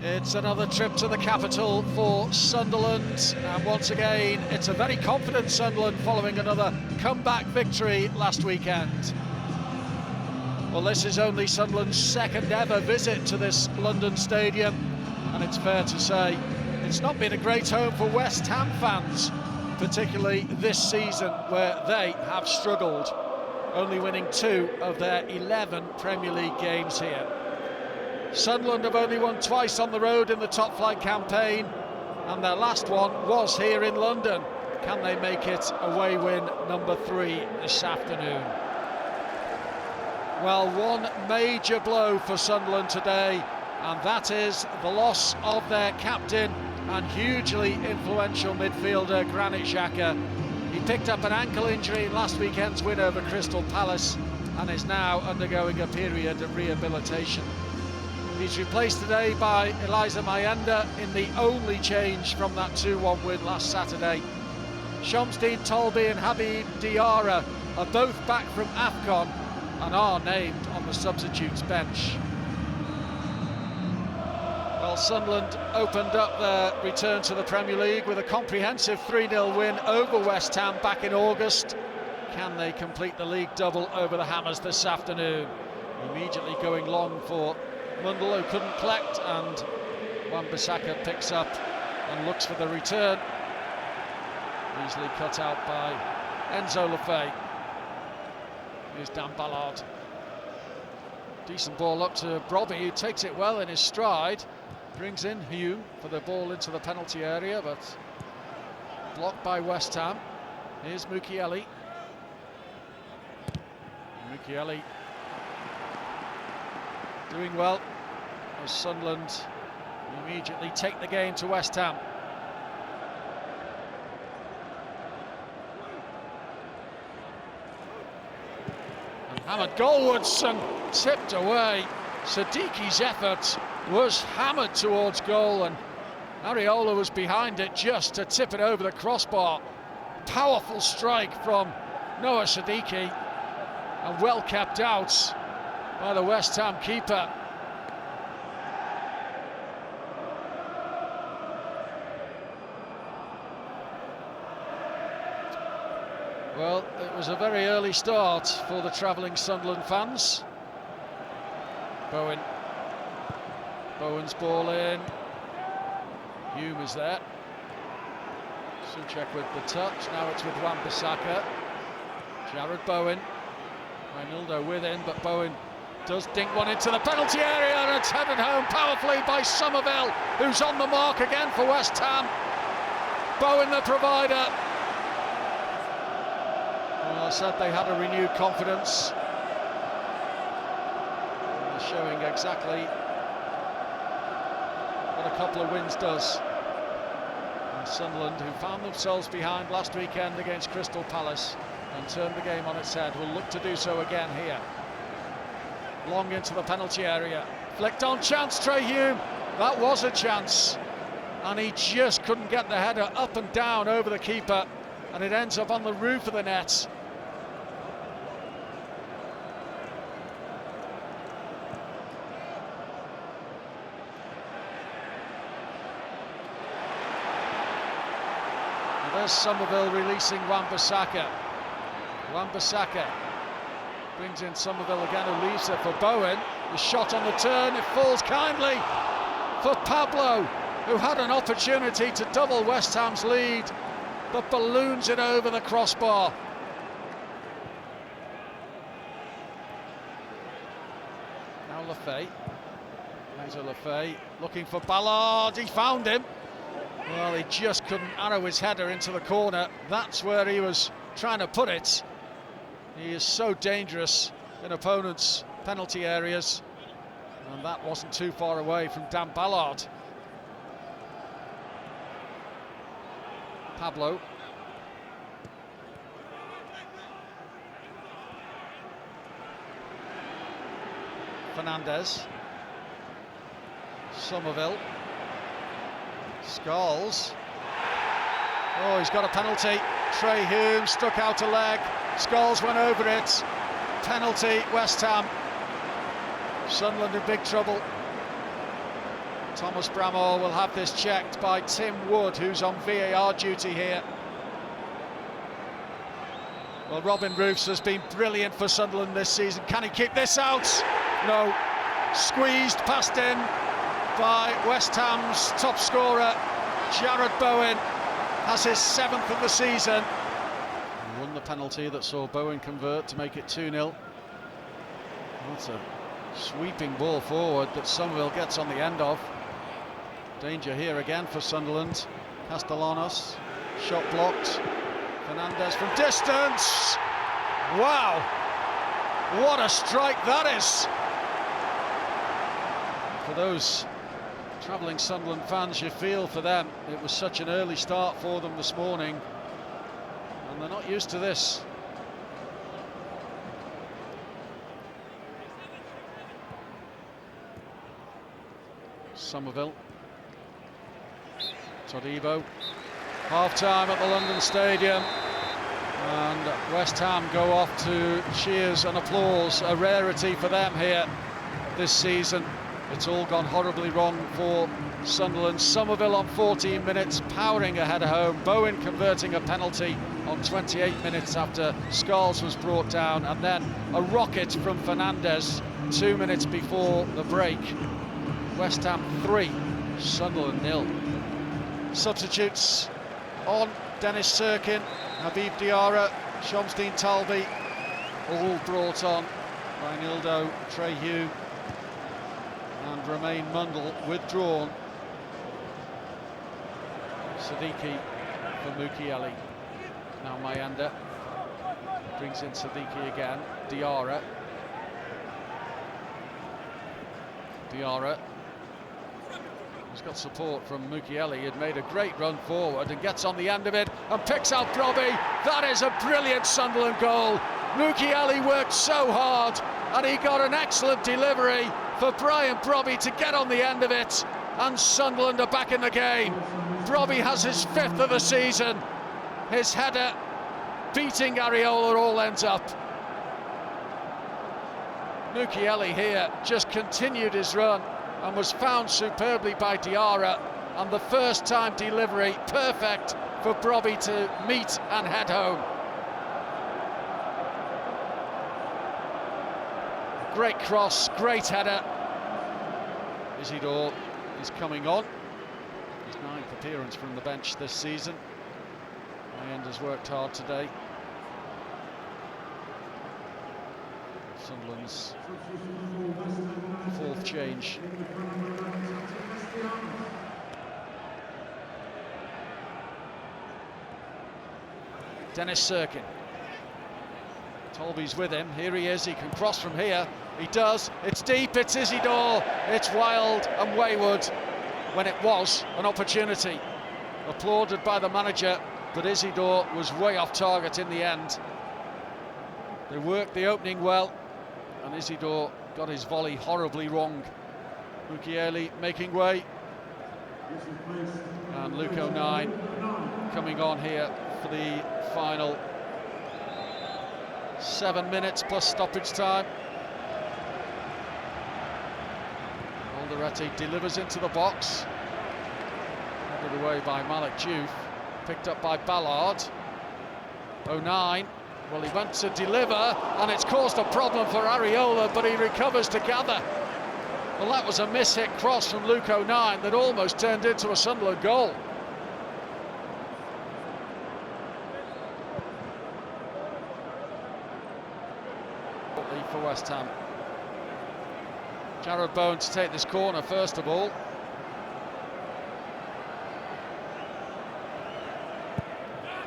It's another trip to the capital for Sunderland, and once again it's a very confident Sunderland following another comeback victory last weekend. Well, this is only Sunderland's second ever visit to this London stadium, and it's fair to say it's not been a great home for West Ham fans, particularly this season where they have struggled, only winning 2 of their 11 Premier League games here. Sunderland have only won twice on the road in the top flight campaign, and their last one was here in London. Can they make it away win number 3 this afternoon? Well, one major blow for Sunderland today, and that is the loss of their captain and hugely influential midfielder Granit Xhaka. He picked up an ankle injury in last weekend's win over Crystal Palace and is now undergoing a period of rehabilitation. He's replaced today by Eliza Mayenda in the only change from that 2-1 win last Saturday. Shamsdeen Tolby and Habib Diarra are both back from AFCON and are named on the substitutes bench. Well, Sunderland opened up their return to the Premier League with a comprehensive 3-0 win over West Ham back in August. Can they complete the league double over the Hammers this afternoon? Immediately going long for Mundle, who couldn't collect, and Wan-Bissaka picks up and looks for the return. Easily cut out by Enzo Lefebvre. Here's Dan Ballard. Decent ball up to Brobby, who takes it well in his stride. Brings in Hume for the ball into the penalty area, but blocked by West Ham. Here's Mukiele. Mukiele doing well as Sunderland immediately take the game to West Ham. And hammered goalwards and tipped away. Sadiqi's effort was hammered towards goal, and Areola was behind it just to tip it over the crossbar. Powerful strike from Noah Sadiqi, and well kept out by the West Ham keeper. Well, it was a very early start for the travelling Sunderland fans. Bowen's ball in. Hume is there. Souček with the touch. Now it's with Wan-Bissaka. Jared Bowen. Reinildo with him, but Bowen does dink one into the penalty area, and it's headed home powerfully by Somerville, who's on the mark again for West Ham. Bowen the provider. Well, I said they had a renewed confidence. And they're showing exactly what a couple of wins does. And Sunderland, who found themselves behind last weekend against Crystal Palace and turned the game on its head, will look to do so again here. Long into the penalty area, flicked on chance, Trey Hume. That was a chance, and he just couldn't get the header up and down over the keeper, and it ends up on the roof of the net. And there's Somerville releasing Wan-Bissaka. Wan-Bissaka brings in Somerville again, who leaves it for Bowen. The shot on the turn, it falls kindly for Pablo, who had an opportunity to double West Ham's lead, but balloons it over the crossbar. Now Lefebvre. Enzo Lefebvre looking for Ballard. He found him. Well, he just couldn't arrow his header into the corner. That's where he was trying to put it. He is so dangerous in opponents' penalty areas, and that wasn't too far away from Dan Ballard. Pablo. Fernandez. Somerville. Scholes. Oh, he's got a penalty. Trey Hume stuck out a leg. Scholes went over it. Penalty, West Ham. Sunderland in big trouble. Thomas Bramall will have this checked by Tim Wood, who's on VAR duty here. Well, Robin Roofs has been brilliant for Sunderland this season. Can he keep this out? No. Squeezed past him by West Ham's top scorer, Jared Bowen. Has his 7th of the season. He won the penalty that saw Bowen convert to make it 2-0. That's a sweeping ball forward that Somerville gets on the end of. Danger here again for Sunderland. Castellanos, shot blocked. Fernandez from distance. Wow, what a strike that is. For those travelling Sunderland fans, you feel for them. It was such an early start for them this morning, and they're not used to this. Somerville. Todibo. Half-time at the London Stadium, and West Ham go off to cheers and applause, a rarity for them here this season. It's all gone horribly wrong for Sunderland. Somerville on 14 minutes, powering ahead of home. Bowen converting a penalty on 28 minutes after Scholes was brought down, and then a rocket from Fernandez 2 minutes before the break. West Ham 3, Sunderland 0. Substitutes on: Dennis Serkin, Habib Diarra, Shamsteen Talbi, all brought on by Nildo Trehew, and Romain Mundle withdrawn. Siddiqui for Mukiele. Now Mayanda brings in Siddiqui again. Diarra. He's got support from Mukiele. He'd made a great run forward and gets on the end of it and picks out Brobby. That is a brilliant Sunderland goal. Mukiele worked so hard and he got an excellent delivery for Brian Brobby to get on the end of it, and Sunderland are back in the game. Brobby has his 5th of the season. His header beating Areola all ends up. Mukiele here just continued his run and was found superbly by Diarra, and the first time delivery perfect for Brobby to meet and head home. Great cross, great header. Isidore is coming on. His 9th appearance from the bench this season. Mayenda's worked hard today. Sunderland's 4th change. Dennis Serkin. Tolby's with him. Here he is. He can cross from here. He does. It's deep. It's Isidore. It's wild and wayward when it was an opportunity. Applauded by the manager, but Isidore was way off target in the end. They worked the opening well, and Isidore got his volley horribly wrong. Mukiele making way, and Luke O'Nien coming on here for the final 7 minutes plus stoppage time. Alderete delivers into the box, headed away by Malik Diouf, picked up by Ballard. O'Nien, well, he went to deliver and it's caused a problem for Areola, but he recovers to gather. Well, that was a miss-hit cross from Luke O'Nien that almost turned into a Sunderland goal. For West Ham. Jared Bowen to take this corner first of all.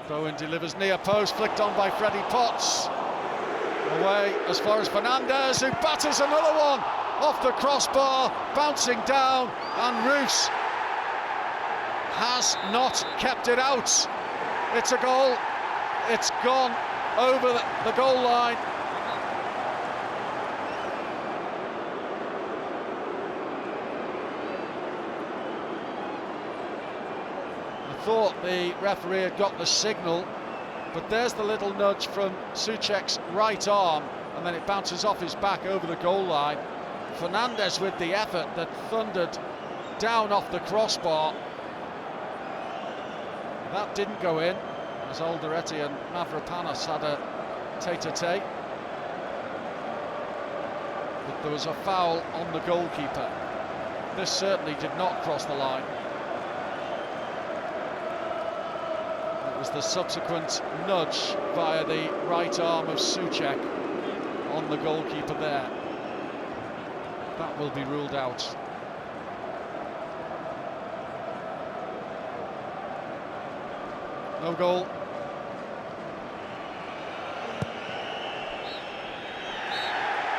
Bowen delivers near post, flicked on by Freddie Potts. Away as far as Fernandez, who batters another one off the crossbar, bouncing down, and Roofs has not kept it out. It's a goal. It's gone over the goal line. Thought the referee had got the signal, but there's the little nudge from Souček's right arm, and then it bounces off his back over the goal line. Fernandez with the effort that thundered down off the crossbar. That didn't go in, as Alderete and Mavropanos had a tete-a-tete. But there was a foul on the goalkeeper. This certainly did not cross the line. It was the subsequent nudge via the right arm of Souček on the goalkeeper there. That will be ruled out. No goal.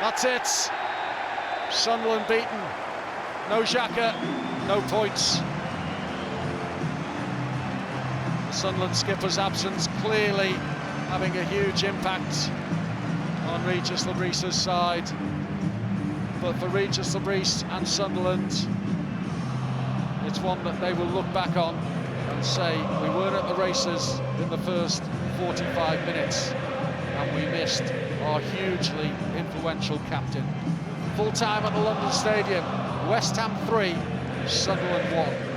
That's it. Sunderland beaten. No Xhaka, no points. The Sunderland skipper's absence clearly having a huge impact on Regis Labrisse's side. But for Regis Labrise and Sunderland, it's one that they will look back on and say, we weren't at the races in the first 45 minutes and we missed our hugely influential captain. Full time at the London Stadium, West Ham 3, Sunderland 1.